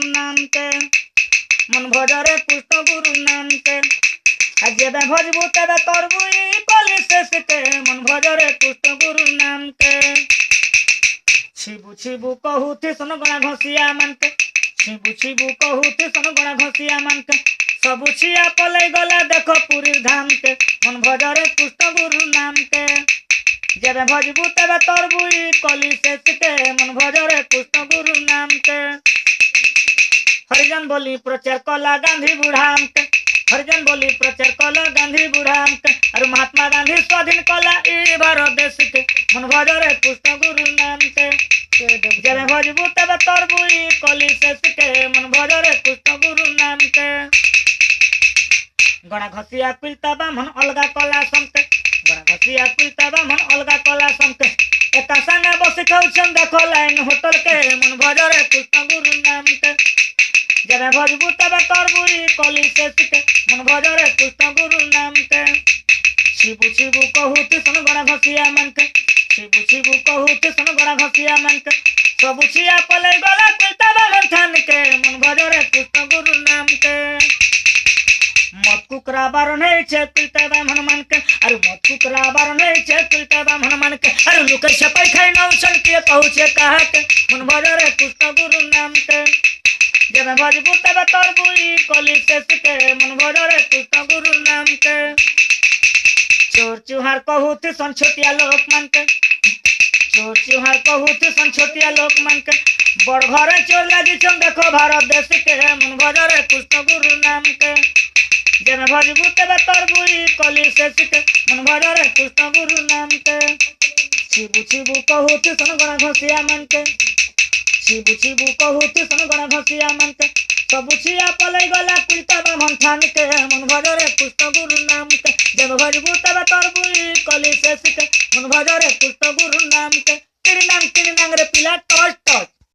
गुरु नाम के मन भजरे कृष्ण गुरु नाम के आज जेबे भजबू तेबे तरबू कली शेष के मन भजरे कृष्ण गुरु नाम के छिबू छिबू कहूथि सन गणा घसिया मन के छिबू छिबू कहूथि सन गणा घसिया मन के सबु छिया पलै गला देखो पुरी धाम के मन भजरे कृष्ण गुरु नाम के जेबे भजबू तेबे तरबू कली शेष के मन भजरे कृष्ण गुरु नाम के हरिजन बोली प्रचार कला गांधी बुढ़ाम के हरिजन बोली प्रचार कला गांधी बुढ़ाम के और महात्मा गांधी स्वाधीन कला ई भारत देश के मन भजरे कृष्ण गुरु नाम के जेबे भजबू तेबे तरबू कली शेष के मन भजरे कृष्ण गुरु नाम के गणा घसिया पिलता बामन अलगा कला समते गणा घसिया पिलता बामन अलगा कला समते एका संगे बसी खाउछन देखो लाइन होटल के मन भजरे कृष्ण गुरु नाम के जेबे भजबू तेबे तरबू कली शेष के मन भजरे कृष्ण गुरु नाम के छिबू छिबू कहूथि सन गणा घसिया मन के छिबू छिबू कहूथि सन गणा घसिया मन के सबु छिया पलै गला पिलता बामन थान के मन भजरे कृष्ण गुरु नाम के मत कुकरा बारण है पिलता ब्राह्मण मान के अरे मत कुकरा बारण है पिलता ब्राह्मण मान के अरे लुके छपै खाई नौसन के पहुँचे कहा के मन भजरे कृष्ण गुरु नाम के जेबे भजबू तेबे तरबू कली शेष के मन भजरे कृष्ण गुरु नाम के चोर चुहार कहूथि सन छोटिया लोक मान के चोर चुहार कहूथि सन छोटिया लोक मान के बड़ घरे चोर लगी छन देखो भारत देश के मन भजरे कृष्ण गुरु नाम के जेबे भजबू तेबे तरबू कली शेष के मन भजरे कृष्ण गुरु नाम के छिबू छिबू कहूथि सन गणा घसिया मन के छिबू छिबू कहूथि सन गणा घसिया मन के सबु छिया पलै गला कृष्ण ब्राह्मण थान के मन भजरे कृष्ण गुरु नाम के जेबे भजबू तेबे तरबू कली शेष के मन भजरे कृष्ण गुरु नाम के तिड़ी नांग रे पिला टच टच।